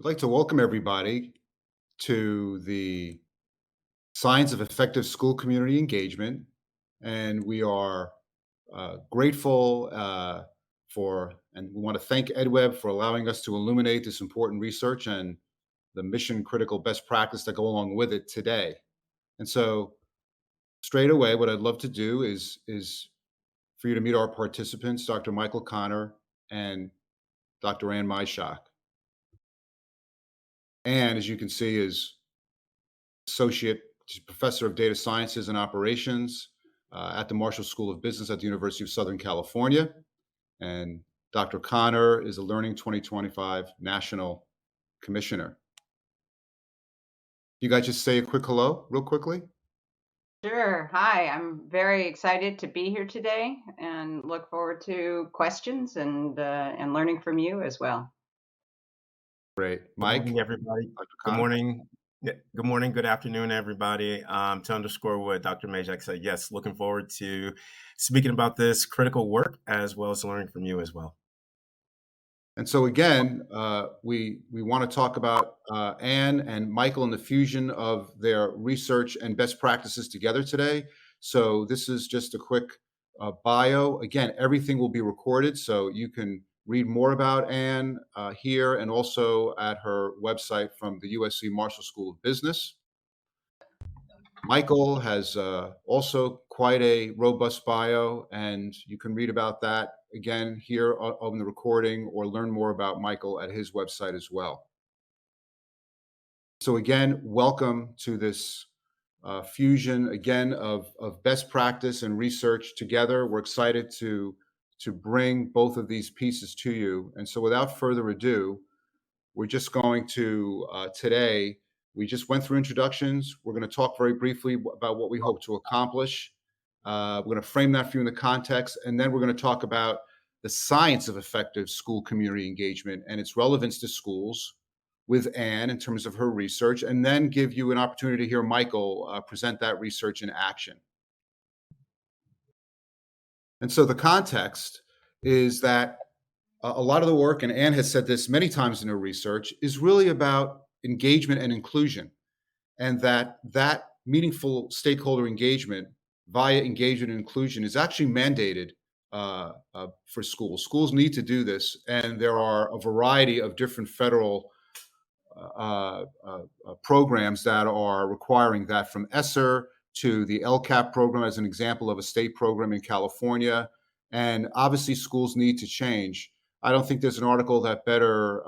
I'd like to welcome everybody to the Science of Effective School Community Engagement. And we are grateful and we want to thank edWeb for allowing us to illuminate this important research and the mission critical best practice that go along with it today. And so, straight away, what I'd love to do is for you to meet our participants, Dr. Michael Connor and Dr. Ann Myshak. Ann, as you can see, is associate professor of data sciences and operations at the Marshall School of Business at the University of Southern California. And Dr. Connor is a Learning 2025 National Commissioner. You guys just say a quick hello real quickly? Sure. Hi, I'm very excited to be here today and look forward to questions and learning from you as well. Great. Good Mike, morning, everybody. Dr. Good Connor? morning. Yeah, good morning, good afternoon, everybody. To underscore what Dr. Majak said, yes, looking forward to speaking about this critical work as well as learning from you as well. And so again, we want to talk about Ann and Michael and the fusion of their research and best practices together today. So this is just a quick bio. Again, everything will be recorded, so you can read more about Ann here and also at her website from the USC Marshall School of Business. Michael has also quite a robust bio, and you can read about that again here on the recording or learn more about Michael at his website as well. So again, welcome to this fusion again of best practice and research together. We're excited to bring both of these pieces to you. And so without further ado, we're just going to today, we just went through introductions. We're going to talk very briefly about what we hope to accomplish. We're going to frame that for you in the context, and then we're going to talk about the science of effective school community engagement and its relevance to schools with Ann in terms of her research, and then give you an opportunity to hear Michael present that research in action. And so the context is that a lot of the work, and Ann has said this many times in her research, is really about engagement and inclusion, and that meaningful stakeholder engagement via engagement and inclusion is actually mandated for schools. Schools need to do this, and there are a variety of different federal programs that are requiring that, from ESSER to the LCAP program as an example of a state program in California. And obviously, schools need to change. I don't think there's an article that better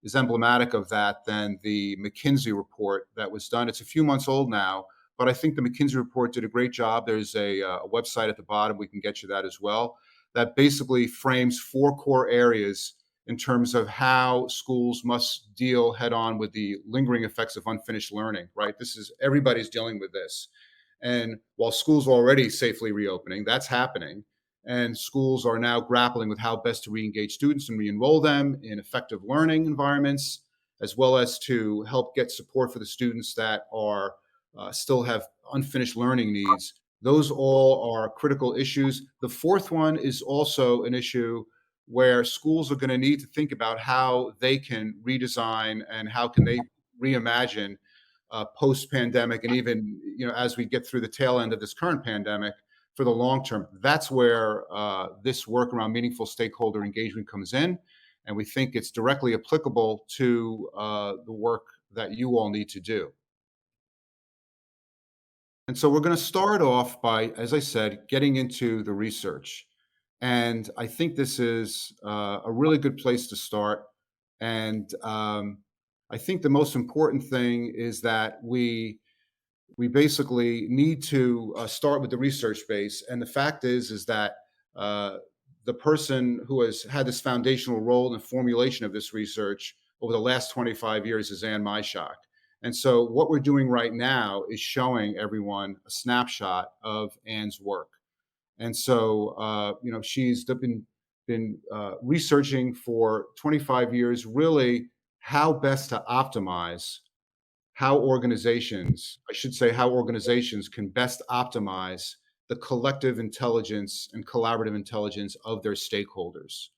is emblematic of that than the McKinsey report that was done. It's a few months old now, but I think the McKinsey report did a great job. There's a website at the bottom. We can get you that as well. That basically frames 4 core areas in terms of how schools must deal head on with the lingering effects of unfinished learning, right? Everybody's dealing with this. And while schools are already safely reopening, that's happening. And schools are now grappling with how best to re-engage students and re-enroll them in effective learning environments, as well as to help get support for the students that are still have unfinished learning needs. Those all are critical issues. The fourth one is also an issue where schools are going to need to think about how they can redesign and how can they reimagine post-pandemic, and even as we get through the tail end of this current pandemic for the long term. That's where this work around meaningful stakeholder engagement comes in, and we think it's directly applicable to the work that you all need to do. And so we're going to start off by, as I said, getting into the research. And I think this is a really good place to start. And I think the most important thing is that we basically need to start with the research base. And the fact is that the person who has had this foundational role in the formulation of this research over the last 25 years is Ann Myshak. And so what we're doing right now is showing everyone a snapshot of Ann's work. And so, she's been researching for 25 years, really how best to optimize how organizations can best optimize the collective intelligence and collaborative intelligence of their stakeholders.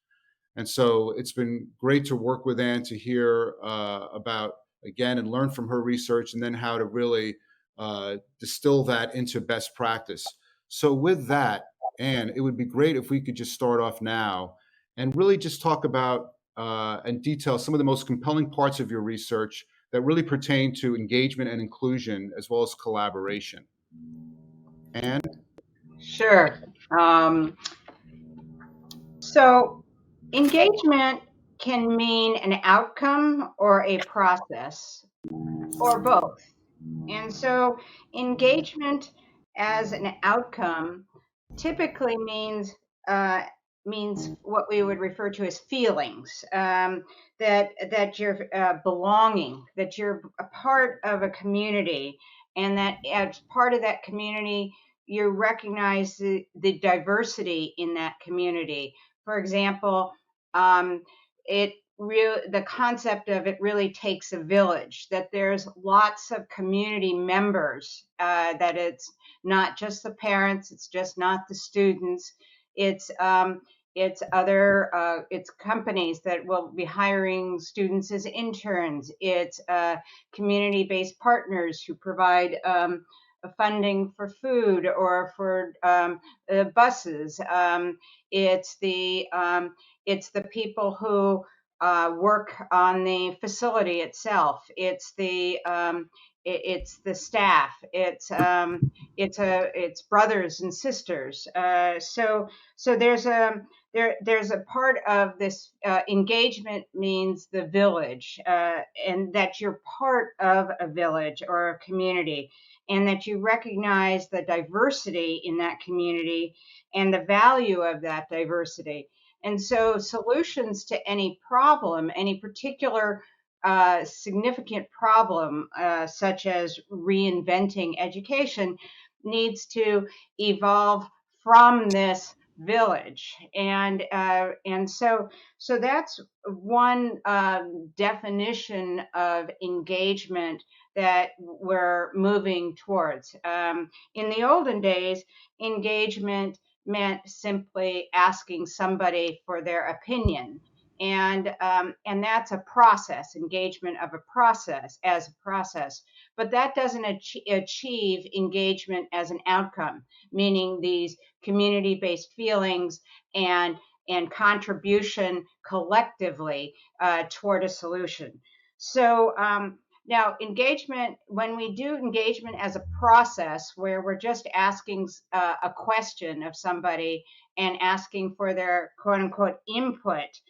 And so it's been great to work with Anne to hear about, again, and learn from her research, and then how to really distill that into best practice. So with that, Anne, it would be great if we could just start off now and really just talk about and detail some of the most compelling parts of your research that really pertain to engagement and inclusion, as well as collaboration. Anne? Sure. So engagement can mean an outcome or a process or both. And so engagement as an outcome typically means what we would refer to as feelings, that you're belonging, that you're a part of a community, and that as part of that community, you recognize the diversity in that community. For example, the concept of it really takes a village, that there's lots of community members, that it's not just the parents, it's just not the students, it's it's companies that will be hiring students as interns, it's community-based partners who provide funding for food or for buses. It's the people who work on the facility itself. It's the staff. It's brothers and sisters. So there's a part of this engagement means the village, and that you're part of a village or a community, and that you recognize the diversity in that community and the value of that diversity. And so solutions to any problem, any particular significant problem, such as reinventing education, needs to evolve from this village. And so that's one definition of engagement that we're moving towards. In the olden days, engagement meant simply asking somebody for their opinion. And that's a process, engagement of a process as a process. But that doesn't achieve engagement as an outcome, meaning these community-based feelings and contribution collectively toward a solution. So now, engagement, when we do engagement as a process where we're just asking a question of somebody and asking for their quote unquote input,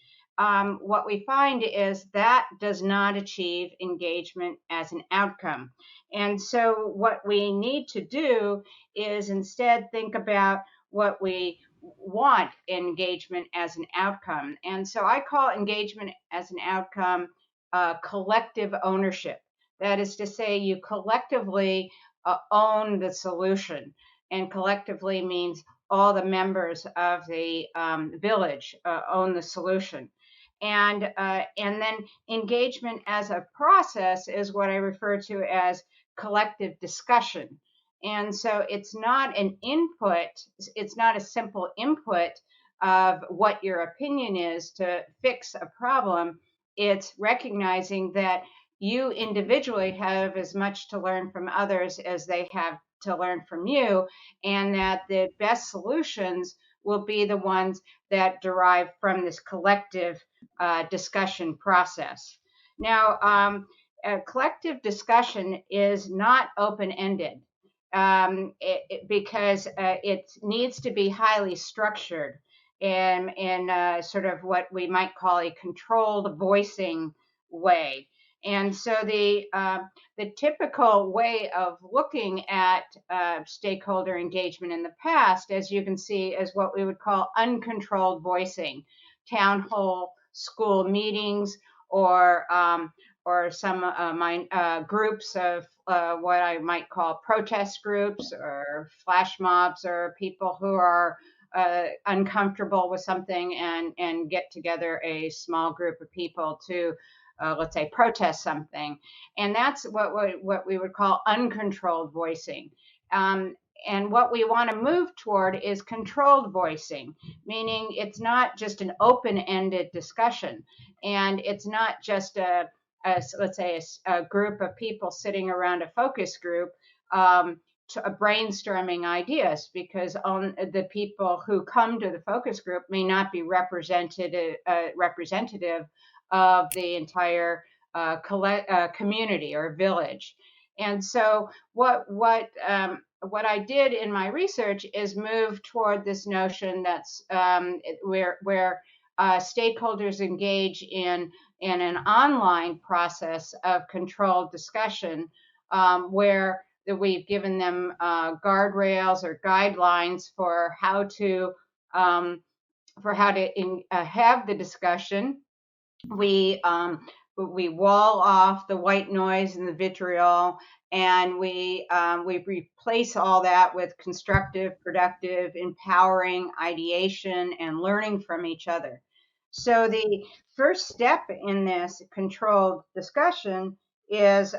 what we find is that does not achieve engagement as an outcome. And so what we need to do is instead think about what we want engagement as an outcome. And so I call engagement as an outcome collective ownership. That is to say, you collectively own the solution, and collectively means all the members of the village own the solution. And then engagement as a process is what I refer to as collective discussion. And so it's not an input, it's not a simple input of what your opinion is to fix a problem. It's recognizing that you individually have as much to learn from others as they have to learn from you, and that the best solutions will be the ones that derive from this collective discussion process. Now, collective discussion is not open-ended, because it needs to be highly structured in sort of what we might call a controlled voicing way. And so the typical way of looking at stakeholder engagement in the past, as you can see, is what we would call uncontrolled voicing, town hall school meetings, or some groups of what I might call protest groups or flash mobs, or people who are uncomfortable with something and get together a small group of people to let's say protest something. And that's what we would call uncontrolled voicing. what we want to move toward is controlled voicing, meaning it's not just an open-ended discussion, and it's not just let's say a group of people sitting around a focus group brainstorming ideas, because the people who come to the focus group may not be representative of the entire community or village. And so what I did in my research is move toward this notion that's where stakeholders engage in an online process of controlled discussion, where we've given them guardrails or guidelines for how to have the discussion. We wall off the white noise and the vitriol, and we replace all that with constructive, productive, empowering ideation and learning from each other. So the first step in this controlled discussion is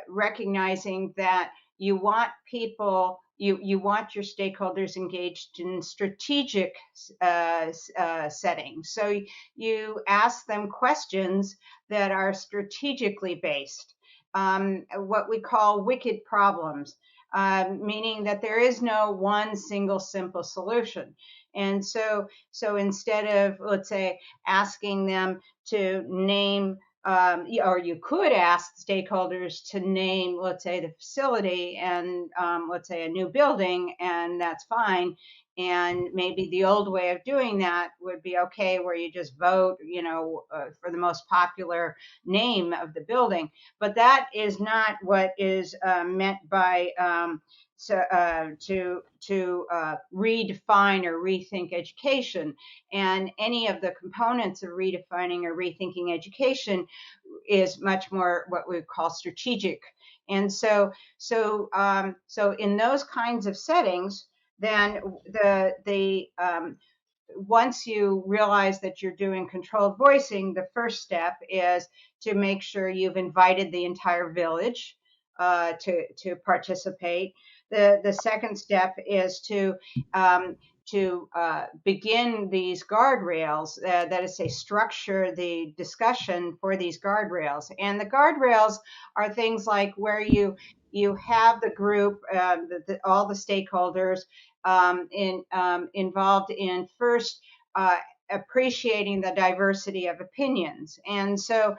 recognizing that you want people, you want your stakeholders engaged in strategic settings. So you ask them questions that are strategically based, what we call wicked problems, meaning that there is no one single simple solution. And so instead of, let's say, asking them to name, or you could ask stakeholders to name, let's say, the facility and let's say a new building, and that's fine. And maybe the old way of doing that would be okay, where you just vote, for the most popular name of the building. But that is not what is meant by to redefine or rethink education. And any of the components of redefining or rethinking education is much more what we call strategic. And so in those kinds of settings, then once you realize that you're doing controlled voicing, the first step is to make sure you've invited the entire village to participate. The second step is to begin these guardrails, that is, say, structure the discussion for these guardrails. And the guardrails are things like where you have the group, all the stakeholders involved in first appreciating the diversity of opinions. And so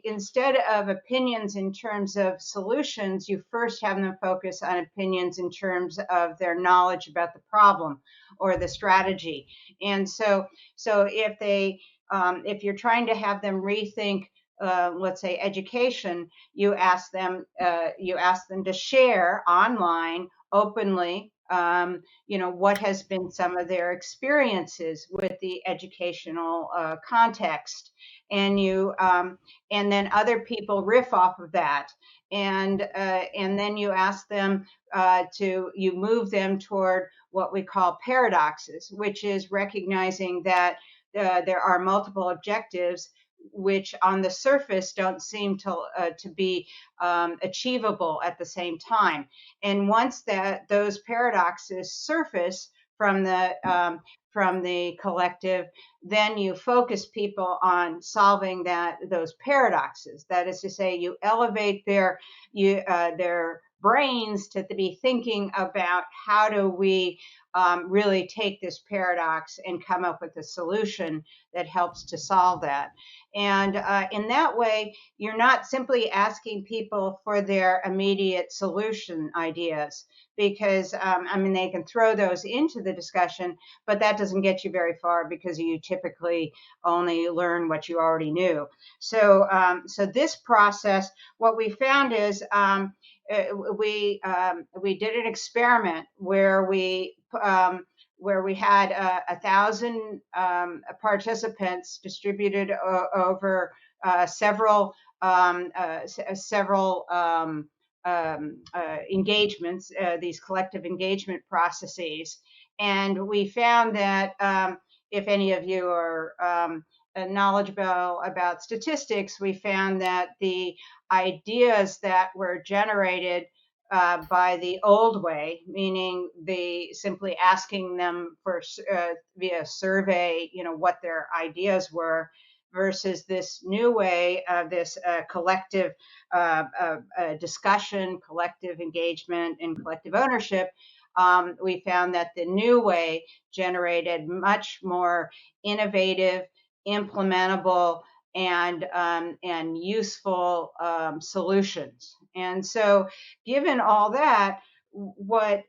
instead of opinions in terms of solutions, you first have them focus on opinions in terms of their knowledge about the problem or the strategy. And so if you're trying to have them rethink, let's say, education, you ask them to share online openly, what has been some of their experiences with the educational context, and then other people riff off of that, and then you ask them you move them toward what we call paradoxes, which is recognizing that there are multiple objectives which on the surface don't seem to be achievable at the same time. And once those paradoxes surface from the collective, then you focus people on solving those paradoxes. That is to say, you elevate their brains to be thinking about how do we really take this paradox and come up with a solution that helps to solve that. And in that way, you're not simply asking people for their immediate solution ideas, because they can throw those into the discussion, but that doesn't get you very far, because you typically only learn what you already knew. So this process, what we found is we did an experiment where we had 1,000 participants distributed over several engagements, these collective engagement processes. And we found that if any of you are knowledgeable about statistics, we found that the ideas that were generated by the old way, meaning the simply asking them for via survey, what their ideas were, versus this new way of this collective discussion, collective engagement, and collective ownership. We found that the new way generated much more innovative, implementable, and useful solutions. And so, given all that, what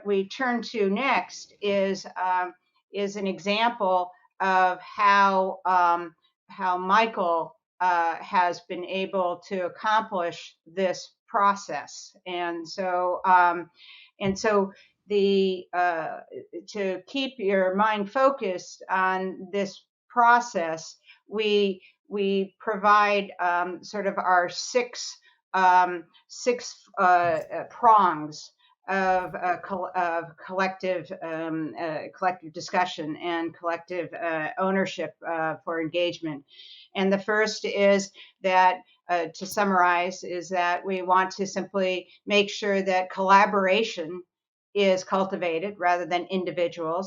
we turn to next is an example of how Michael has been able to accomplish this process. And so the to keep your mind focused on this process, we provide sort of our six prongs of collective discussion and collective ownership for engagement. And the first is that, to summarize, is that we want to simply make sure that collaboration is cultivated rather than individual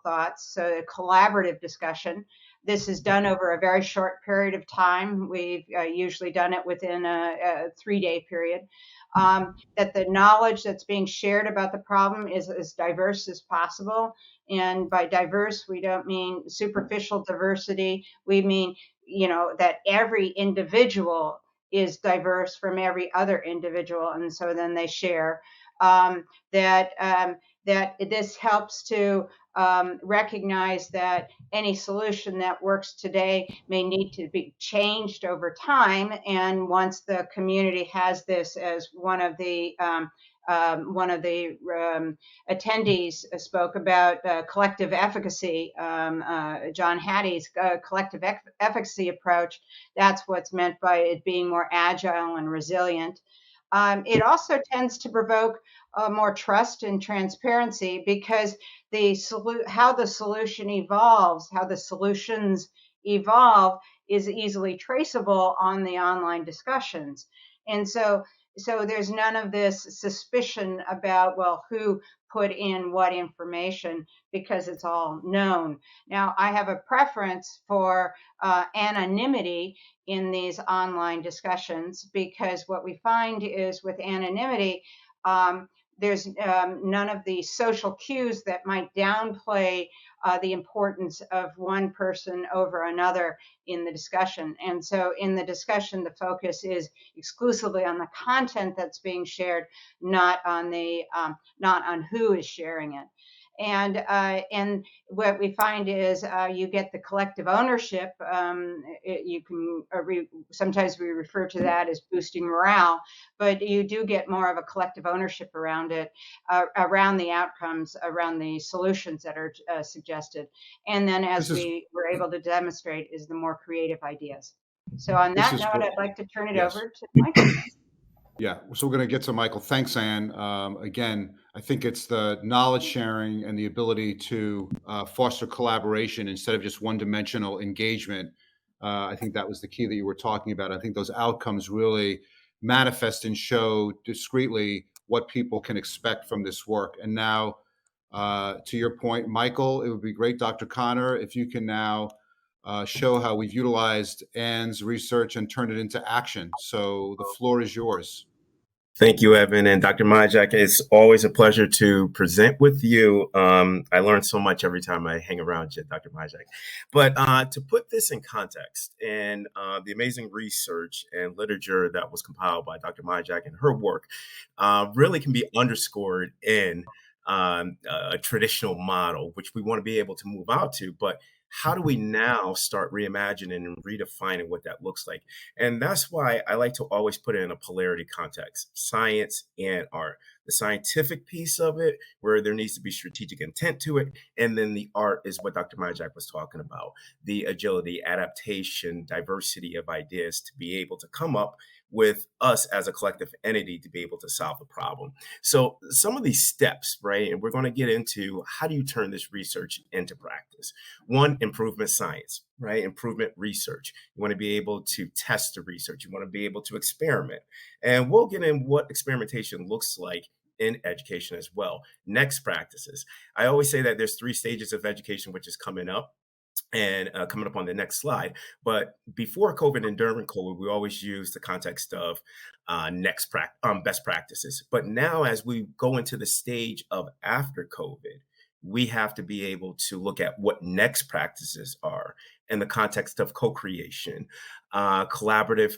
thoughts. So a collaborative discussion. This is done over a very short period of time. We've usually done it within a 3-day period. That the knowledge that's being shared about the problem is as diverse as possible. And by diverse, we don't mean superficial diversity. We mean, that every individual is diverse from every other individual. And so then they share. That this helps to recognize that any solution that works today may need to be changed over time. And once the community has this, as one of the attendees spoke about collective efficacy, John Hattie's collective efficacy approach, that's what's meant by it being more agile and resilient. It also tends to provoke more trust and transparency, because how the solution evolves, how the solutions evolve, is easily traceable on the online discussions. And so there's none of this suspicion about, well, who put in what information, because it's all known. Now, I have a preference for anonymity in these online discussions, because what we find is with anonymity, there's none of the social cues that might downplay the importance of one person over another in the discussion. And so in the discussion, the focus is exclusively on the content that's being shared, not on who is sharing it. And what we find is you get the collective ownership. You can sometimes we refer to that as boosting morale, but you do get more of a collective ownership around it, around the outcomes, around the solutions that are suggested. And then, as we were able to demonstrate, is the more creative ideas. So on that note, I'd like to turn it over to Michael. Yeah, so we're going to get to Michael. Thanks, Anne. Again, I think it's the knowledge sharing and the ability to foster collaboration instead of just one-dimensional engagement. I think that was the key that you were talking about. I think those outcomes really manifest and show discreetly what people can expect from this work. And now, to your point, Michael, it would be great, Dr. Connor, if you can now show how we've utilized Anne's research and turned it into action. So the floor is yours. Thank you, Evan and Dr. Majak. It's always a pleasure to present with you. I learn so much every time I hang around you, Dr. Majak. But to put this in context, and the amazing research and literature that was compiled by Dr. Majak and her work really can be underscored in a traditional model, which we want to be able to move out to. But how do we now start reimagining and redefining what that looks like? And that's why I like to always put it in a polarity context, science and art. The scientific piece of it, where there needs to be strategic intent to it. And then the art is what Dr. Majak was talking about, the agility, adaptation, diversity of ideas to be able to come up with us as a collective entity to be able to solve the problem. So some of these steps, right, and we're going to get into how do you turn this research into practice. One improvement science, right? Improvement research. You want to be able to test the research. You want to be able to experiment. And we'll get in what experimentation looks like in education as well. Next practices. I always say that there's 3 stages of education, which is coming up and coming up on the next slide. But before COVID and during COVID, we always use the context of best practices. But now, as we go into the stage of after COVID, we have to be able to look at what next practices are in the context of co-creation, collaborative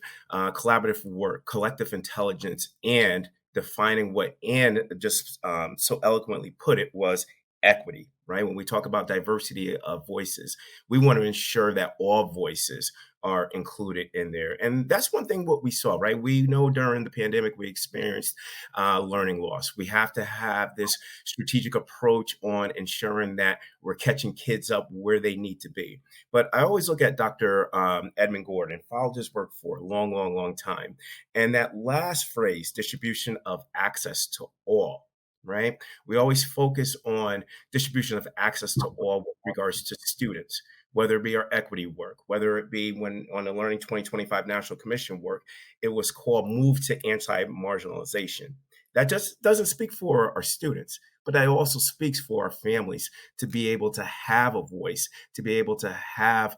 work, collective intelligence, and defining what Anne just so eloquently put it was equity, right? When we talk about diversity of voices, we want to ensure that all voices are included in there. And that's one thing what we saw, right? We know during the pandemic, we experienced learning loss. We have to have this strategic approach on ensuring that we're catching kids up where they need to be. But I always look at Dr. Edmund Gordon, followed his work for a long, long, long time. And that last phrase, distribution of access to all, right? We always focus on distribution of access to all with regards to students, whether it be our equity work, whether it be when on the Learning 2025 National Commission work, it was called Move to Anti-Marginalization. That just doesn't speak for our students, but that also speaks for our families to be able to have a voice, to be able to have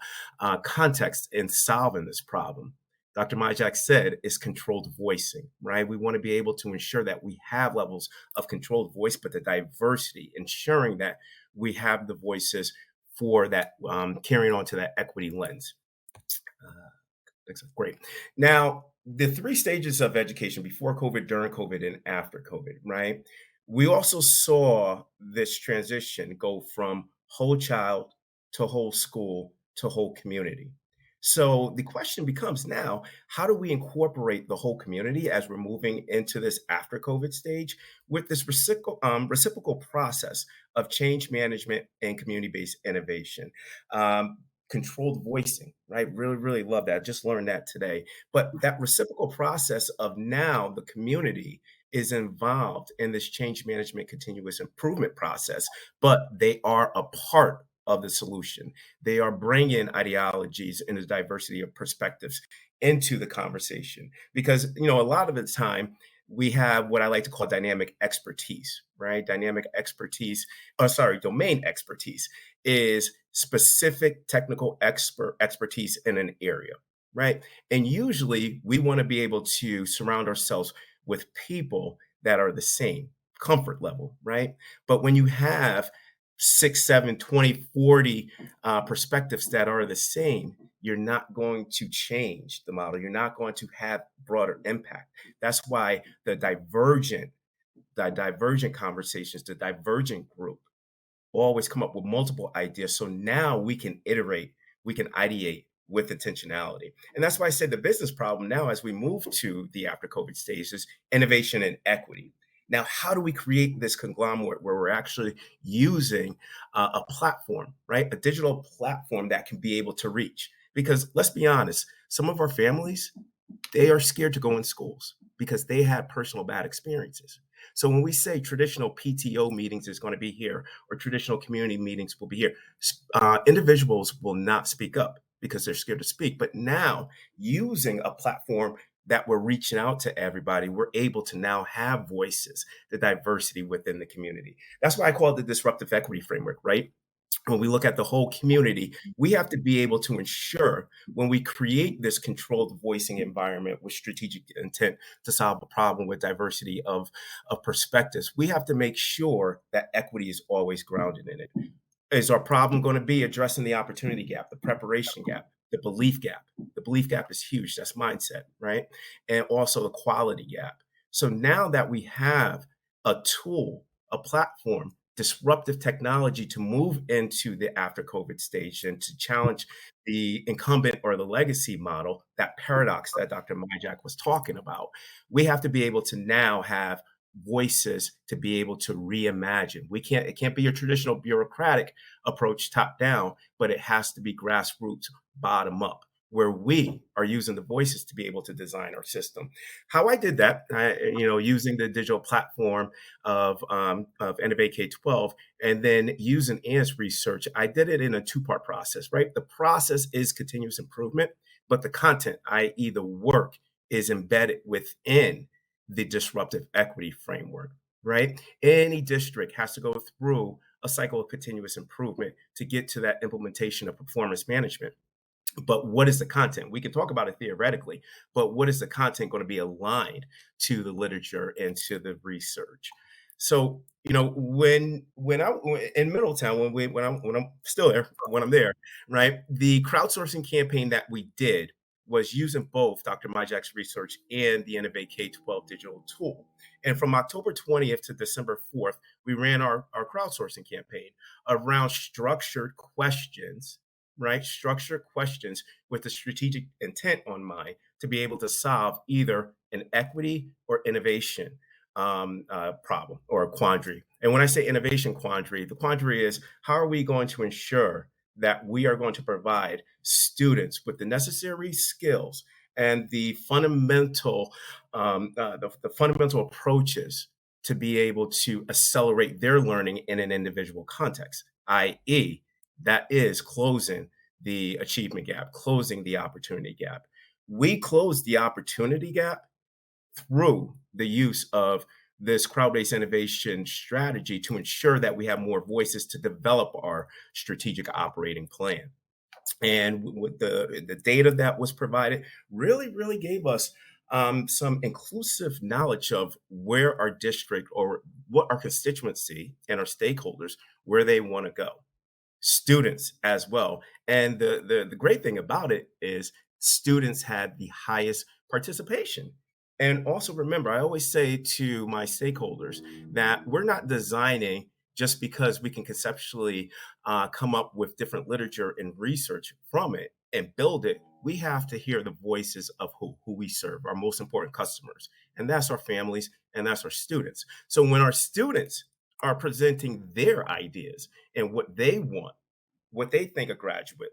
context in solving this problem. Dr. Majak said is controlled voicing, right? We want to be able to ensure that we have levels of controlled voice, but the diversity, ensuring that we have the voices for that, carrying on to that equity lens. Great. Now, the 3 stages of education before COVID, during COVID, and after COVID, right? We also saw this transition go from whole child to whole school to whole community. So the question becomes now, how do we incorporate the whole community as we're moving into this after COVID stage with this reciprocal process of change management and community-based innovation? Controlled voicing, right? Really, really love that. Just learned that today. But that reciprocal process of now the community is involved in this change management continuous improvement process, but they are a part of the solution. They are bringing ideologies and the diversity of perspectives into the conversation because, a lot of the time we have what I like to call dynamic expertise, right? Domain expertise is specific technical expertise in an area, right? And usually we want to be able to surround ourselves with people that are the same comfort level, right? But when you have 6, 7, 20, 40 perspectives that are the same, you're not going to change the model. You're not going to have broader impact. That's why the divergent conversations, the divergent group always come up with multiple ideas. So now we can iterate, we can ideate with intentionality. And that's why I said the business problem now as we move to the after COVID stage is innovation and equity. Now, how do we create this conglomerate where we're actually using a platform, right? A digital platform that can be able to reach? Because let's be honest, some of our families, they are scared to go in schools because they had personal bad experiences. So when we say traditional PTO meetings is going to be here or traditional community meetings will be here, individuals will not speak up because they're scared to speak. But now using a platform that we're reaching out to everybody, we're able to now have voices, the diversity within the community. That's why I call it the disruptive equity framework, right? When we look at the whole community, we have to be able to ensure when we create this controlled voicing environment with strategic intent to solve a problem with diversity of perspectives, we have to make sure that equity is always grounded in it. Is our problem going to be addressing the opportunity gap, the preparation gap, the belief gap? The belief gap is huge. That's mindset, right? And also the quality gap. So now that we have a tool, a platform, disruptive technology to move into the after COVID stage and to challenge the incumbent or the legacy model, that paradox that Dr. Majak was talking about, we have to be able to now have voices to be able to reimagine. It can't be your traditional bureaucratic approach top down, but it has to be grassroots, bottom up. where we are using the voices to be able to design our system. How I did that, using the digital platform of Innovate K-12, and then using Ant's research, I did it in a two-part process, right? The process is continuous improvement, but the content, i.e. the work, is embedded within the disruptive equity framework, right? Any district has to go through a cycle of continuous improvement to get to that implementation of performance management. But what is the content? We can talk about it theoretically, but what is the content going to be aligned to the literature and to the research? So, when I in Middletown, when I'm still there, when I'm there, right? The crowdsourcing campaign that we did was using both Dr. Majak's research and the Innovate K-12 digital tool. And from October 20th to December 4th, we ran our crowdsourcing campaign around structured questions, right? Structured questions with a strategic intent on mind to be able to solve either an equity or innovation problem or a quandary. And when I say innovation quandary, the quandary is how are we going to ensure that we are going to provide students with the necessary skills and the fundamental approaches to be able to accelerate their learning in an individual context, i.e., that is closing the achievement gap, closing the opportunity gap. We close the opportunity gap through the use of this crowd-based innovation strategy to ensure that we have more voices to develop our strategic operating plan. And with the data that was provided, really gave us some inclusive knowledge of where our district or what our constituency and our stakeholders, where they want to go. Students as well. And the great thing about it is students had the highest participation. And also remember, I always say to my stakeholders that we're not designing just because we can conceptually come up with different literature and research from it and build it. We have to hear the voices of who we serve, our most important customers. And that's our families and that's our students. So when our students are presenting their ideas and what they want, what they think a graduate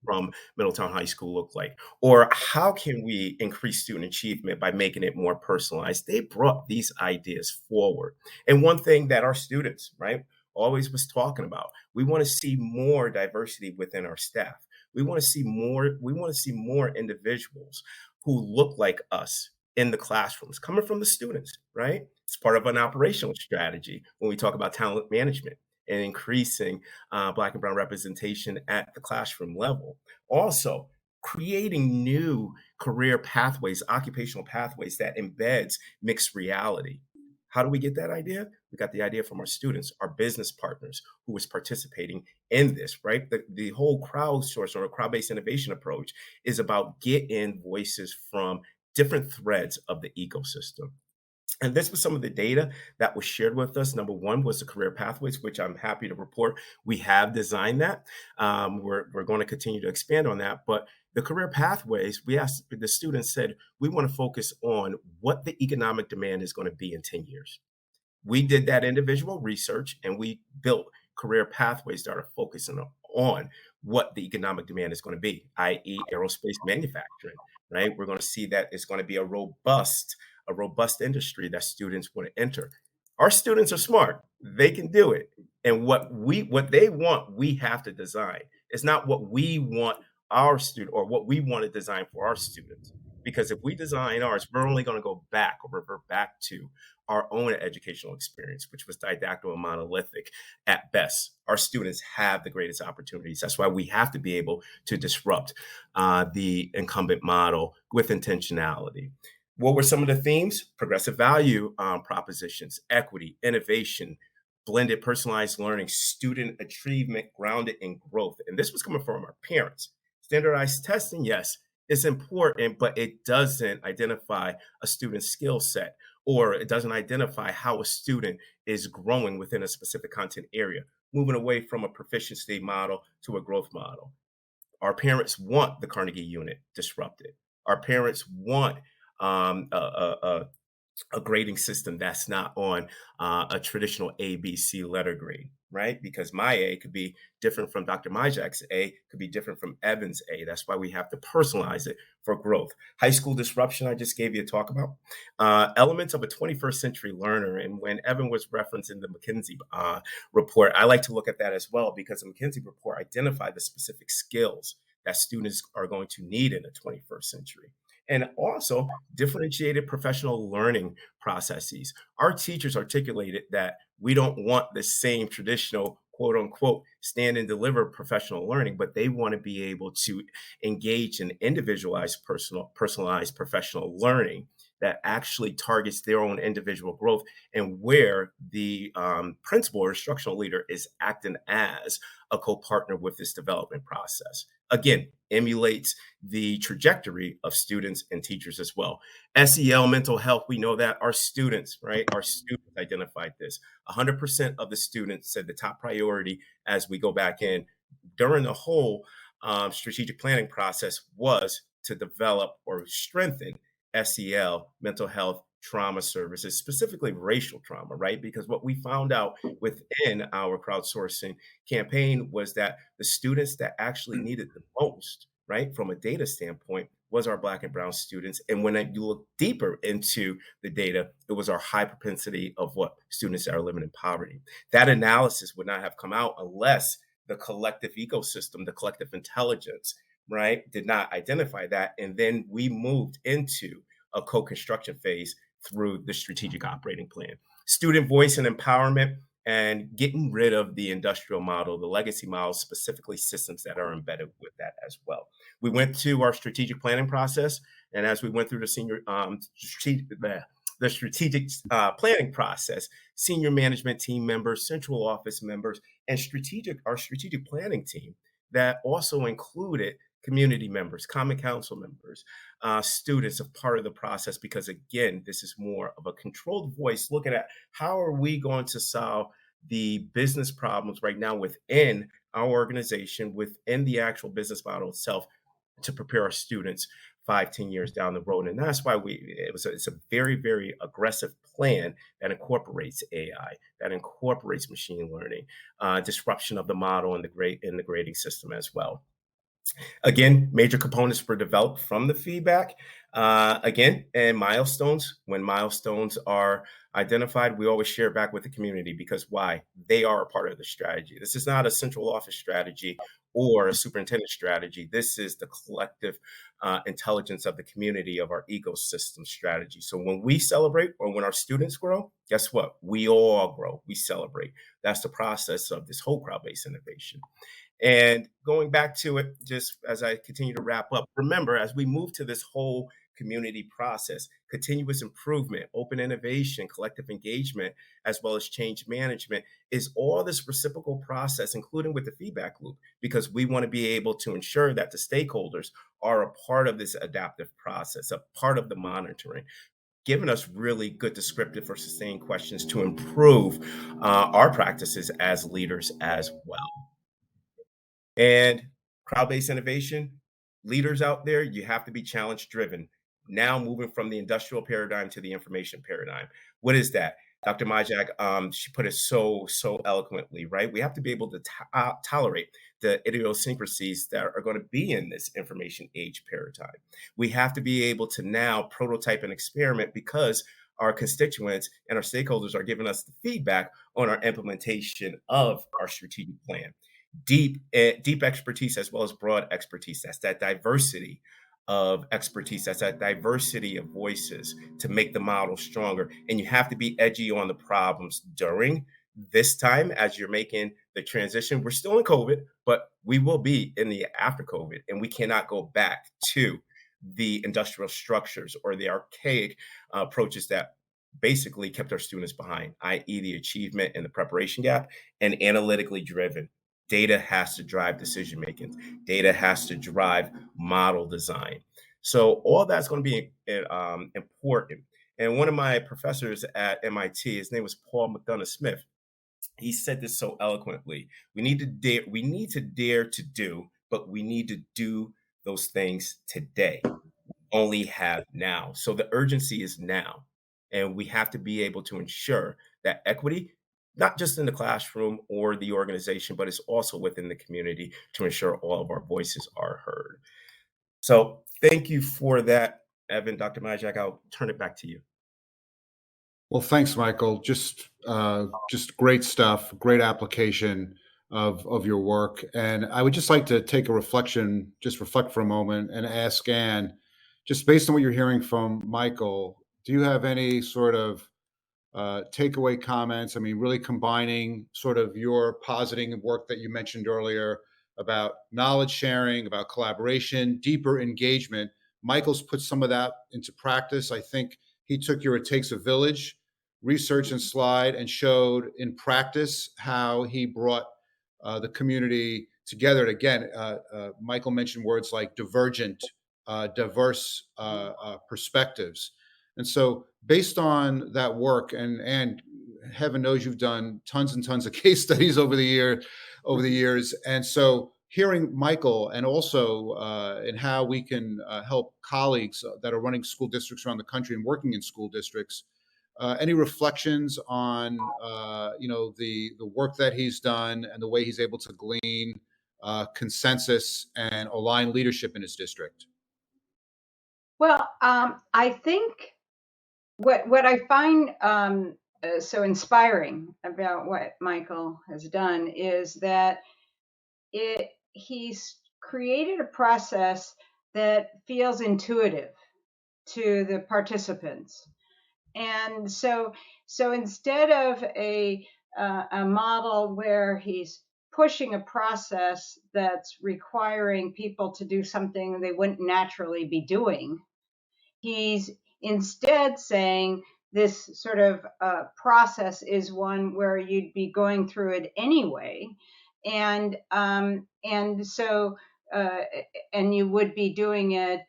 from Middletown High School look like, or how can we increase student achievement by making it more personalized? They brought these ideas forward. And one thing that our students, right, always was talking about, we want to see more diversity within our staff. We want to see more individuals who look like us in the classrooms, coming from the students, right? It's part of an operational strategy when we talk about talent management and increasing Black and Brown representation at the classroom level. Also, creating new career pathways, occupational pathways that embeds mixed reality. How do we get that idea? We got the idea from our students, our business partners who was participating in this, right? The whole crowdsource or crowd-based innovation approach is about getting voices from different threads of the ecosystem. And this was some of the data that was shared with us. Number one was the career pathways, which I'm happy to report we have designed that. We're going to continue to expand on that. But the career pathways, we asked the students said, we want to focus on what the economic demand is going to be in 10 years. We did that individual research and we built career pathways that are focusing on what the economic demand is going to be, i.e. aerospace manufacturing, right? We're going to see that it's going to be a robust industry that students want to enter. Our students are smart. They can do it. And what they want, we have to design. It's not what we want our student or what we want to design for our students. Because if we design ours, we're only going to go back or revert back to our own educational experience, which was didactic and monolithic at best. Our students have the greatest opportunities. That's why we have to be able to disrupt the incumbent model with intentionality. What were some of the themes? Progressive value propositions, equity, innovation, blended personalized learning, student achievement grounded in growth. And this was coming from our parents. Standardized testing, yes, it's important, but it doesn't identify a student's skill set, or it doesn't identify how a student is growing within a specific content area, moving away from a proficiency model to a growth model. Our parents want the Carnegie unit disrupted. Our parents want a grading system that's not on a traditional A, B, C letter grade, right? Because my A could be different from Dr. Majak's A, could be different from Evan's A. That's why we have to personalize it for growth. High school disruption, I just gave you a talk about. Elements of a 21st century learner. And when Evan was referencing the McKinsey report, I like to look at that as well, because the McKinsey report identified the specific skills that students are going to need in the 21st century. And also differentiated professional learning processes. Our teachers articulated that we don't want the same traditional quote unquote stand and deliver professional learning, but they want to be able to engage in individualized personalized professional learning that actually targets their own individual growth, and where the principal or instructional leader is acting as a co-partner with this development process. Again, emulates the trajectory of students and teachers as well. SEL, mental health, we know that our students, right? Our students identified this. 100% of the students said the top priority as we go back in during the whole strategic planning process was to develop or strengthen SEL, mental health, trauma services, specifically racial trauma, right? Because what we found out within our crowdsourcing campaign was that the students that actually needed the most, right, from a data standpoint, was our Black and Brown students. And when you look deeper into the data, it was our high propensity of what students that are living in poverty. That analysis would not have come out unless the collective ecosystem, the collective intelligence, right, did not identify that. And then we moved into a co-construction phase through the strategic operating plan. Student voice and empowerment, and getting rid of the industrial model, the legacy model, specifically systems that are embedded with that as well. We went to our strategic planning process, and as we went through the strategic planning process, senior management team members, central office members, and our strategic planning team that also included community members, common council members, students, of part of the process, because again, this is more of a controlled voice looking at how are we going to solve the business problems right now within our organization, within the actual business model itself, to prepare our students 5-10 years down the road. And that's why it's a very, very aggressive plan that incorporates AI, that incorporates machine learning, disruption of the model and the grading system as well. Again, major components were developed from the feedback. Again, and milestones. When milestones are identified, we always share back with the community, because why? They are a part of the strategy. This is not a central office strategy or a superintendent strategy. This is the collective intelligence of the community, of our ecosystem strategy. So when we celebrate, or when our students grow, guess what? We all grow. We celebrate. That's the process of this whole crowd-based innovation. And going back to it, just as I continue to wrap up, remember, as we move to this whole community process, continuous improvement, open innovation, collective engagement, as well as change management, is all this reciprocal process, including with the feedback loop, because we want to be able to ensure that the stakeholders are a part of this adaptive process, a part of the monitoring, giving us really good descriptive or sustained questions to improve our practices as leaders as well. And crowd-based innovation, leaders out there, you have to be challenge driven. Now moving from the industrial paradigm to the information paradigm. What is that? Dr. Majak, she put it so eloquently, right? We have to be able to tolerate the idiosyncrasies that are going to be in this information age paradigm. We have to be able to now prototype and experiment, because our constituents and our stakeholders are giving us the feedback on our implementation of our strategic plan. Deep expertise as well as broad expertise. That's that diversity of expertise. That's that diversity of voices to make the model stronger. And you have to be edgy on the problems during this time as you're making the transition. We're still in COVID, but we will be in the after COVID, and we cannot go back to the industrial structures or the archaic approaches that basically kept our students behind, i.e. the achievement and the preparation gap, and analytically driven. Data has to drive decision making. Data has to drive model design. So all that's going to be important. And one of my professors at MIT, his name was Paul McDonough Smith. He said this so eloquently. We need to dare to do, but we need to do those things today. We only have now. So the urgency is now. And we have to be able to ensure that equity, not just in the classroom or the organization, but it's also within the community to ensure all of our voices are heard. So thank you for that, Evan. Dr. Majak, I'll turn it back to you. Well, thanks, Michael. Just great stuff, great application of your work. And I would just like to take a reflection, just reflect for a moment and ask Anne, just based on what you're hearing from Michael, do you have any sort of takeaway comments? I mean, really combining sort of your positing work that you mentioned earlier about knowledge sharing, about collaboration, deeper engagement. Michael's put some of that into practice. I think he took your It Takes a Village research and slide and showed in practice how he brought the community together. And again, Michael mentioned words like divergent, diverse perspectives. And so, based on that work, and heaven knows you've done tons and tons of case studies over the years, and so hearing Michael and also in how we can help colleagues that are running school districts around the country and working in school districts. Any reflections on the work that he's done and the way he's able to glean consensus and align leadership in his district? Well, I think what I find so inspiring about what Michael has done is that he's created a process that feels intuitive to the participants. And so instead of a model where he's pushing a process that's requiring people to do something they wouldn't naturally be doing, he's instead saying this sort of process is one where you'd be going through it anyway, and so uh, and you would be doing it,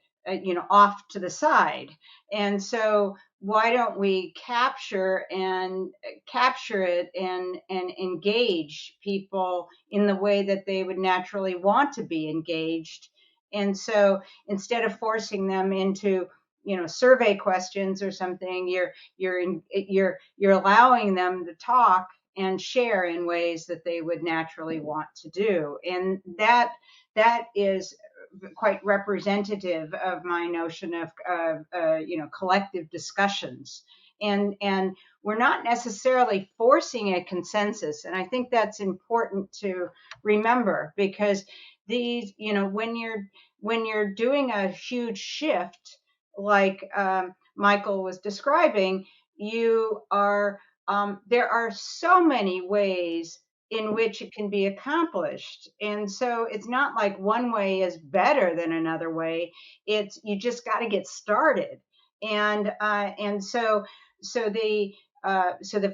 off to the side. And so why don't we capture it and engage people in the way that they would naturally want to be engaged? And so instead of forcing them into survey questions or something, you're allowing them to talk and share in ways that they would naturally want to do. And that is quite representative of my notion of collective discussions. And we're not necessarily forcing a consensus, and I think that's important to remember, because these, when you're doing a huge shift like Michael was describing, there are so many ways in which it can be accomplished. And so it's not like one way is better than another way. It's you just got to get started. And so the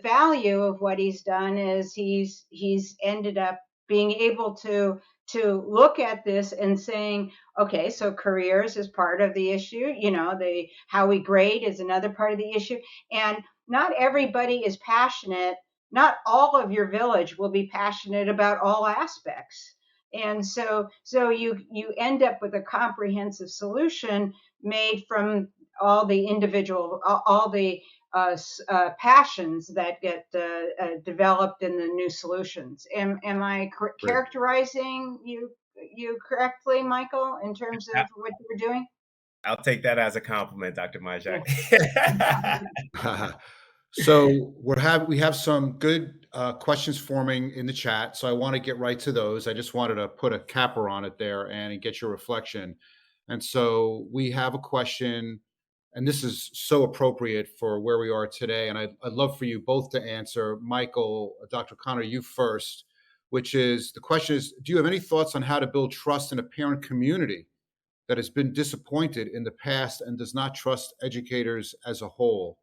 value of what he's done is he's ended up being able to look at this and saying, okay, so careers is part of the issue, the how we grade is another part of the issue. And not everybody is passionate. Not all of your village will be passionate about all aspects. And so you end up with a comprehensive solution made from all the individual, all the passions that get developed in the new solutions. Am I Great. characterizing you correctly, Michael, in terms of what you were doing? I'll take that as a compliment, Dr. Majak. So we have some good questions forming in the chat. So I want to get right to those. I just wanted to put a capper on it there and get your reflection. And so we have a question, and this is so appropriate for where we are today. And I'd love for you both to answer. Michael, Dr. Connor, you first, which is the question is, do you have any thoughts on how to build trust in a parent community that has been disappointed in the past and does not trust educators as a whole?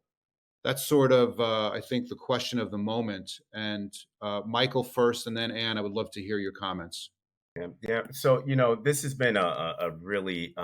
That's sort of, I think, the question of the moment. And Michael first, and then Anne, I would love to hear your comments. Yeah. So, this has been a really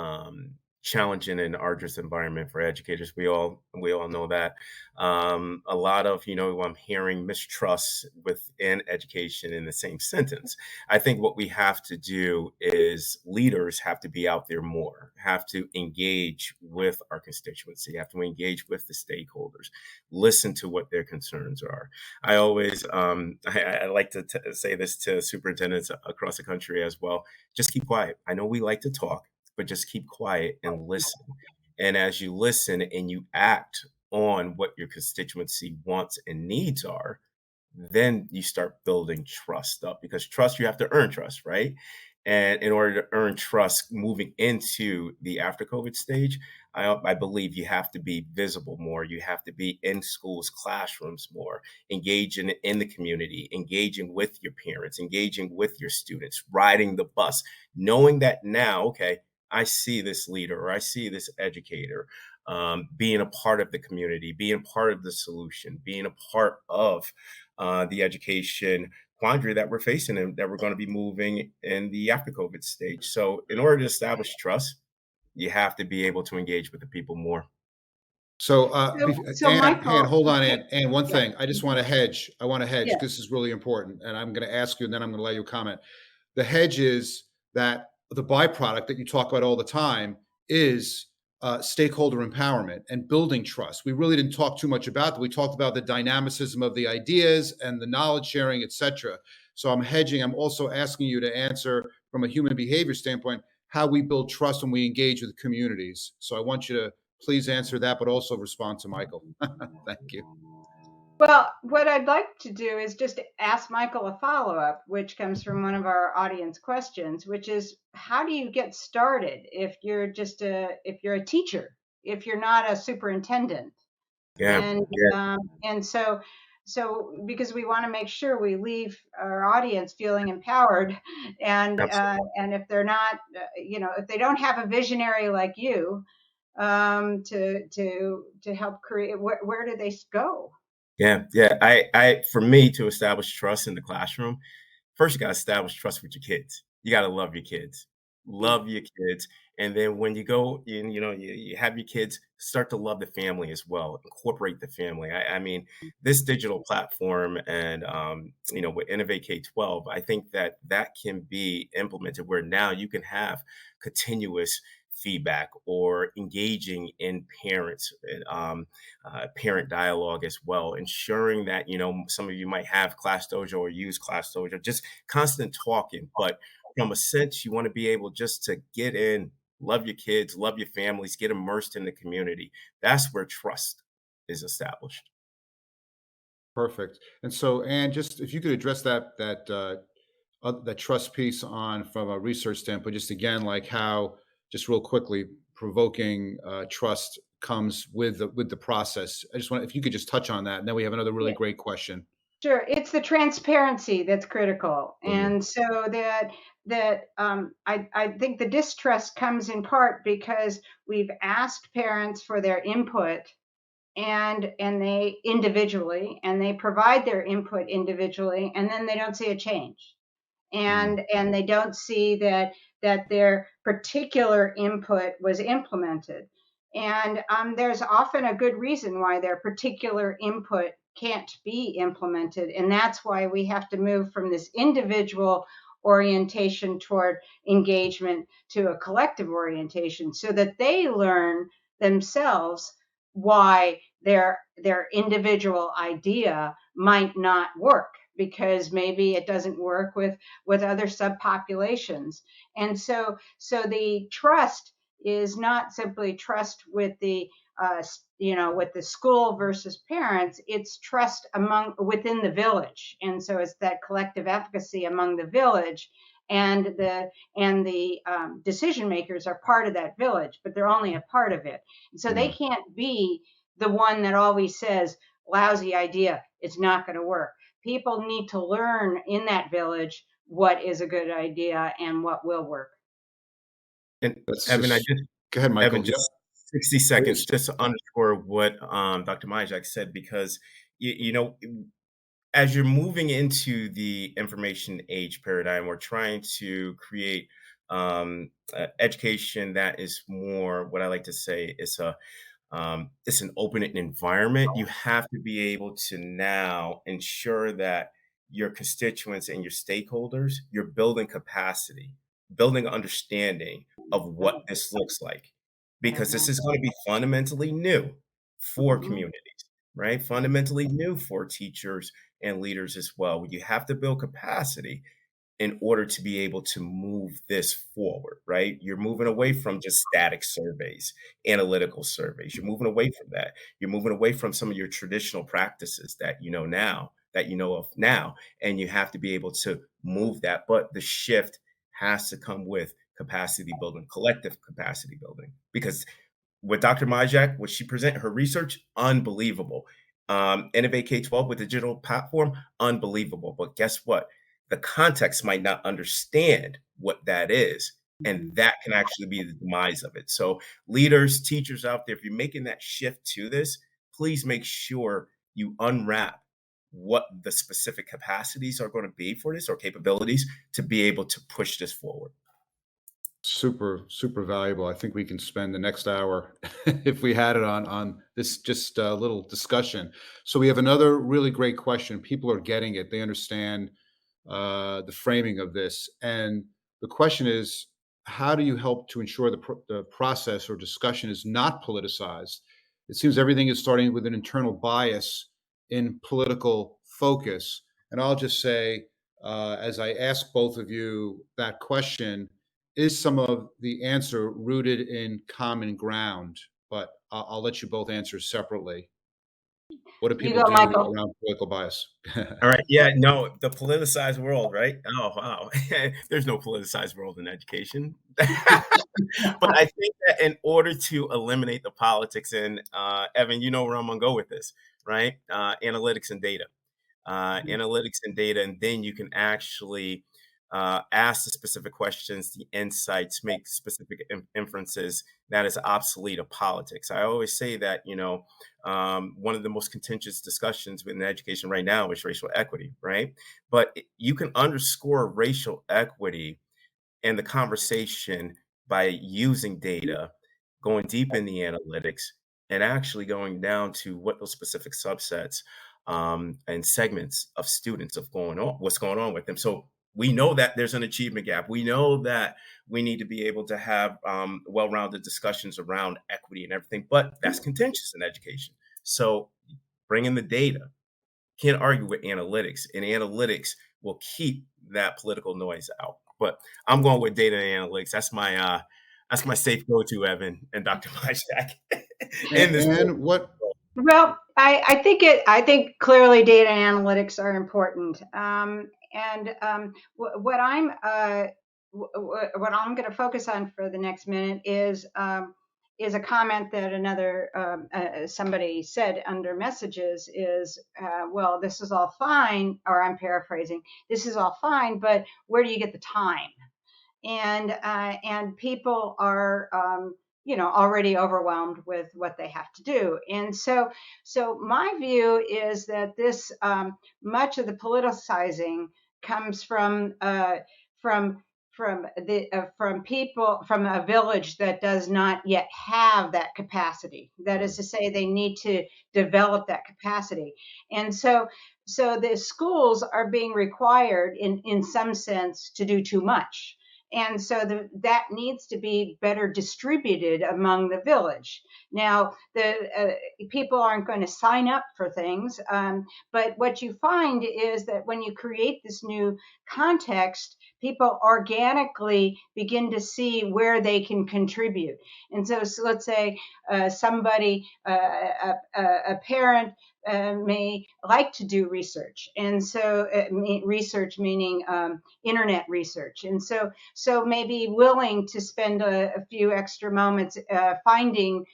challenging and arduous environment for educators. We all know that. A lot of, I'm hearing mistrust within education in the same sentence. I think what we have to do is leaders have to be out there more, have to engage with our constituency, have to engage with the stakeholders, listen to what their concerns are. I always, I like to say this to superintendents across the country as well. Just keep quiet. I know we like to talk, but just keep quiet and listen. And as you listen and you act on what your constituency wants and needs are, then you start building trust up, because trust, you have to earn trust, right? And in order to earn trust moving into the after COVID stage, I believe you have to be visible more. You have to be in schools, classrooms more, engaging in the community, engaging with your parents, engaging with your students, riding the bus, knowing that now, okay, I see this leader or I see this educator being a part of the community, being a part of the solution, being a part of the education quandary that we're facing and that we're going to be moving in the after COVID stage. So, in order to establish trust, you have to be able to engage with the people more. So, So Ann, Michael, hold on, okay, Ann, one yeah, thing. I just want to hedge. I want to hedge. yeah. This is really important. And I'm going to ask you, and then I'm going to let you comment. The hedge is that the byproduct that you talk about all the time is stakeholder empowerment and building trust. We really didn't talk too much about that. We talked about the dynamicism of the ideas and the knowledge sharing, et cetera. So I'm hedging. I'm also asking you to answer from a human behavior standpoint how we build trust when we engage with communities. So I want you to please answer that, but also respond to Michael. Thank you. Well, what I'd like to do is just ask Michael a follow-up, which comes from one of our audience questions, which is how do you get started if you're a teacher, if you're not a superintendent? Yeah, And yeah, so because we want to make sure we leave our audience feeling empowered, absolutely. and if they're not, if they don't have a visionary like you, to help create, where do they go? Yeah, yeah. For me to establish trust in the classroom, first, you got to establish trust with your kids. You got to love your kids, Yeah. love your kids, and then when you go, you have your kids, start to love the family as well. Incorporate the family. I mean, this digital platform and with Innovate K-12, I think that can be implemented where now you can have continuous feedback or engaging in parents and parent dialogue as well, ensuring that some of you might have Class Dojo or use Class Dojo, just constant talking. But from a sense, you want to be able just to get in, love your kids, love your families, get immersed in the community. That's where trust is established. Perfect. And so, Anne, just if you could address that trust piece on from a research standpoint, just again, like how, just real quickly, provoking trust comes with the process. I just want if you could just touch on that, and then we have another really Yeah. great question. Sure, it's the transparency that's critical, Mhm. and so I think the distrust comes in part because we've asked parents for their input, and they individually, and they provide their input individually, and then they don't see a change, Mm, and they don't see that their particular input was implemented. And there's often a good reason why their particular input can't be implemented. And that's why we have to move from this individual orientation toward engagement to a collective orientation so that they learn themselves why their individual idea might not work, because maybe it doesn't work with other subpopulations. And so the trust is not simply trust with with the school versus parents. It's trust among within the village, and so it's that collective efficacy among the village, and the decision makers are part of that village, but they're only a part of it. And so they mm. can't be the one that always says, lousy idea, it's not going to work. People need to learn in that village what is a good idea and what will work. And That's Evan, just go ahead, Michael. Yep, just 60 seconds please. just to underscore what Dr. Majak said, because as you're moving into the information age paradigm, we're trying to create education that is more what I like to say is it's an open environment. You have to be able to now ensure that your constituents and your stakeholders, you're building capacity, building understanding of what this looks like, because this is going to be fundamentally new for Mhm. communities, right? Fundamentally new for teachers and leaders as well. You have to build capacity in order to be able to move this forward, right? You're moving away from just static surveys, analytical surveys. You're moving away from that. You're moving away from some of your traditional practices that you know now, that you know of now, and you have to be able to move that. But the shift has to come with capacity building, collective capacity building, because with Dr. Majak, what she presented, her research, unbelievable. Innovate K-12 with the digital platform, unbelievable. But guess what? The context might not understand what that is. And that can actually be the demise of it. So leaders, teachers out there, if you're making that shift to this, please make sure you unwrap what the specific capacities are going to be for this or capabilities to be able to push this forward. Super, super valuable. I think we can spend the next hour if we had it on this just little discussion. So we have another really great question. People are getting it. They understand the framing of this. And the question is, how do you help to ensure the process or discussion is not politicized? It seems everything is starting with an internal bias in political focus. And I'll just say, as I ask both of you that question, is some of the answer rooted in common ground? But I'll let you both answer separately. What do You people go, do Michael. around political bias? All right. Yeah. No, the politicized world, right? Oh, wow. There's no politicized world in education. But I think that in order to eliminate the politics, and Evan, you know where I'm going to go with this, right? Analytics and data. Analytics and data, and then you can actually ask the specific questions, the insights, make specific inferences that is obsolete of politics. I always say that, one of the most contentious discussions within education right now is racial equity, right? But you can underscore racial equity in the conversation by using data, going deep in the analytics, and actually going down to what those specific subsets and segments of students of going on, what's going on with them. So we know that there's an achievement gap. We know that we need to be able to have well-rounded discussions around equity and everything, but that's contentious in education. So bring in the data. Can't argue with analytics, and analytics will keep that political noise out. But I'm going with data and analytics. That's my safe go-to, Evan and Dr. Majak in this. And what Well, I think clearly data analytics are important. What I'm going to focus on for the next minute is a comment that another somebody said under messages is, well, this is all fine, or I'm paraphrasing, this is all fine, but where do you get the time? And people are already overwhelmed with what they have to do. And so my view is that this much of the politicizing comes from from people from a village that does not yet have that capacity. That is to say, they need to develop that capacity. And so the schools are being required in some sense to do too much. And so that needs to be better distributed among the village. Now, the people aren't going to sign up for things, but what you find is that when you create this new context, people organically begin to see where they can contribute. And so let's say somebody, a parent, may like to do research, and so research meaning internet research, and so maybe willing to spend a few extra moments finding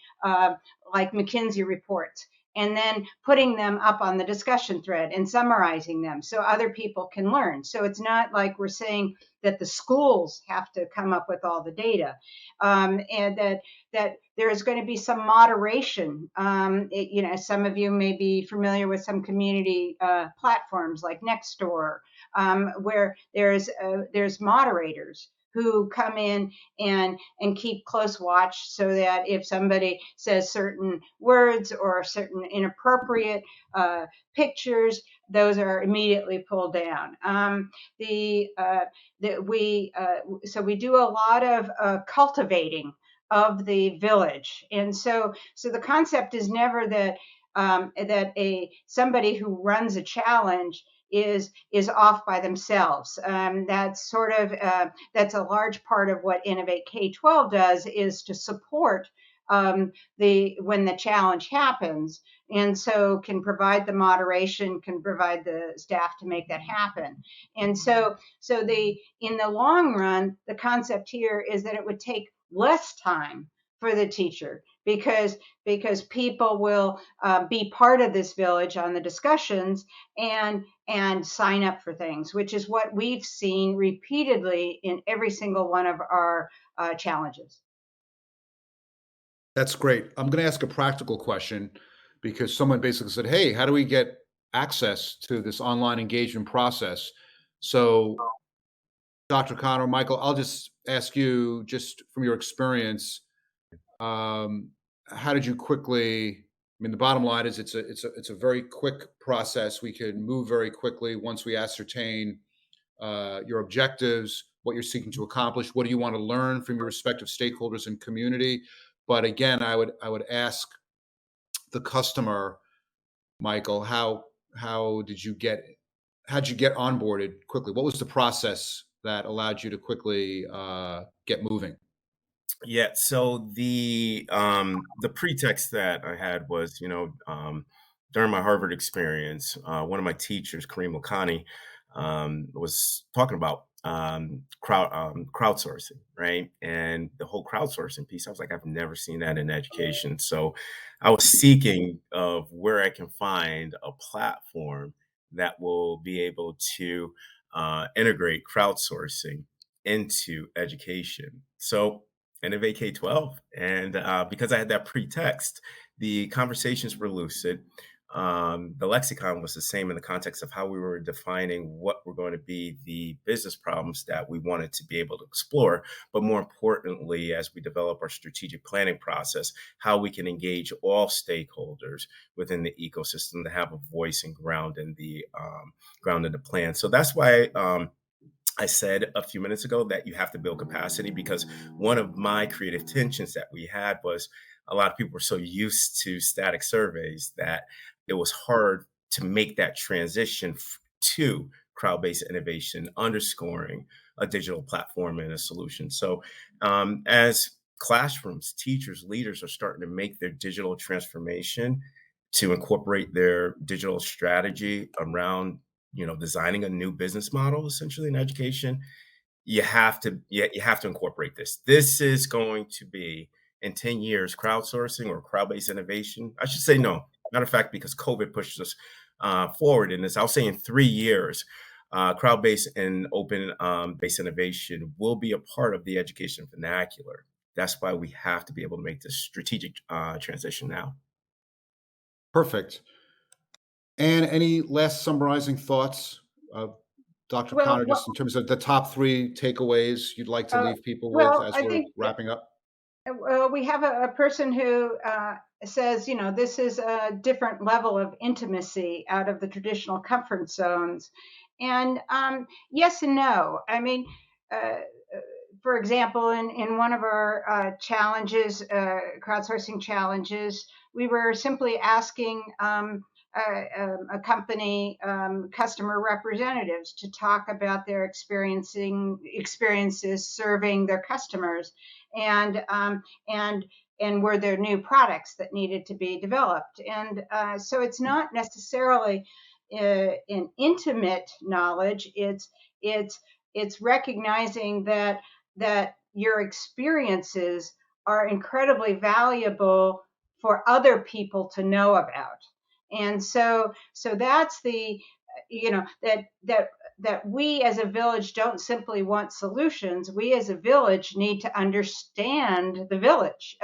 like McKinsey reports and then putting them up on the discussion thread and summarizing them so other people can learn. So it's not like we're saying that the schools have to come up with all the data, and that there is going to be some moderation. Some of you may be familiar with some community platforms like Nextdoor, where there's moderators who come in and keep close watch, so that if somebody says certain words or certain inappropriate pictures, those are immediately pulled down. So we do a lot of cultivating of the village, and so the concept is never that somebody who runs a challenge is off by themselves. That's sort of that's a large part of what Innovate K-12 does, is to support when the challenge happens, and so can provide the moderation, can provide the staff to make that happen. And so in the long run, the concept here is that it would take less time for the teacher, because people will be part of this village on the discussions and sign up for things, which is what we've seen repeatedly in every single one of our challenges. That's great. I'm going to ask a practical question, because someone basically said, "Hey, how do we get access to this online engagement process?" So, Dr. Connor, Michael, I'll just ask you, just from your experience, how did you quickly? I mean, the bottom line is it's a very quick process. We can move very quickly once we ascertain your objectives, what you're seeking to accomplish, what do you want to learn from your respective stakeholders and community. But again, I would ask the customer, Michael, how'd you get onboarded quickly? What was the process that allowed you to quickly get moving? Yeah, so the pretext that I had was, during my Harvard experience, one of my teachers, Kareem Lakhani, was talking about crowdsourcing, right? And the whole crowdsourcing piece, I was like, I've never seen that in education. So I was seeking of where I can find a platform that will be able to integrate crowdsourcing into education. So Innovate K-12. And because I had that pretext, the conversations were lucid. The lexicon was the same in the context of how we were defining what were going to be the business problems that we wanted to be able to explore. But more importantly, as we develop our strategic planning process, how we can engage all stakeholders within the ecosystem to have a voice and ground in the plan. So that's why I said a few minutes ago that you have to build capacity, because one of my creative tensions that we had was a lot of people were so used to static surveys that it was hard to make that transition to crowd-based innovation, underscoring a digital platform and a solution. So as classrooms, teachers, leaders are starting to make their digital transformation to incorporate their digital strategy around designing a new business model essentially in education, you have to incorporate this. This is going to be in 10 years crowdsourcing or crowd-based innovation. I should say no. Matter of fact, because COVID pushed us forward in this, I'll say in 3 years, crowd-based and open based innovation will be a part of the education vernacular. That's why we have to be able to make this strategic transition now. Perfect. And any last summarizing thoughts, Dr. Connor, just in terms of the top 3 takeaways you'd like to leave people with as we're wrapping up? We have a person who says, this is a different level of intimacy out of the traditional comfort zones. And yes and no. I mean, for example, in one of our challenges, crowdsourcing challenges, we were simply asking a company customer representatives to talk about their experiences serving their customers, and were there new products that needed to be developed. And so it's not necessarily an intimate knowledge. It's recognizing that your experiences are incredibly valuable for other people to know about. And so that's the, that we as a village don't simply want solutions. We as a village need to understand the village,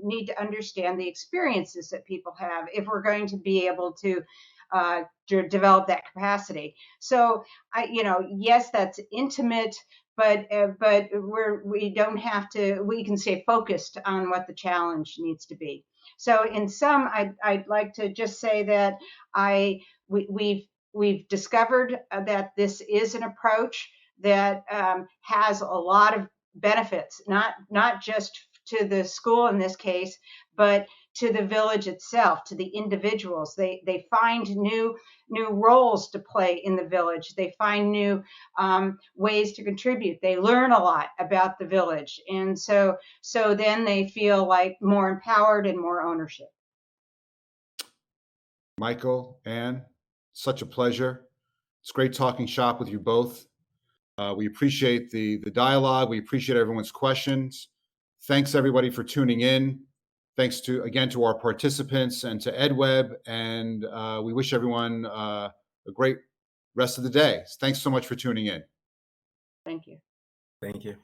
need to understand the experiences that people have if we're going to be able to develop that capacity. So yes, that's intimate, but we don't have to. We can stay focused on what the challenge needs to be. So in sum, I'd like to just say that we've discovered that this is an approach that has a lot of benefits, not just to the school in this case, but to the village itself, to the individuals. They find new roles to play in the village. They find new ways to contribute. They learn a lot about the village, and so then they feel like more empowered and more ownership. Michael, Anne, such a pleasure. It's great talking shop with you both. We appreciate the dialogue. We appreciate everyone's questions. Thanks everybody for tuning in. Thanks again to our participants and to edWeb. And we wish everyone a great rest of the day. Thanks so much for tuning in. Thank you. Thank you.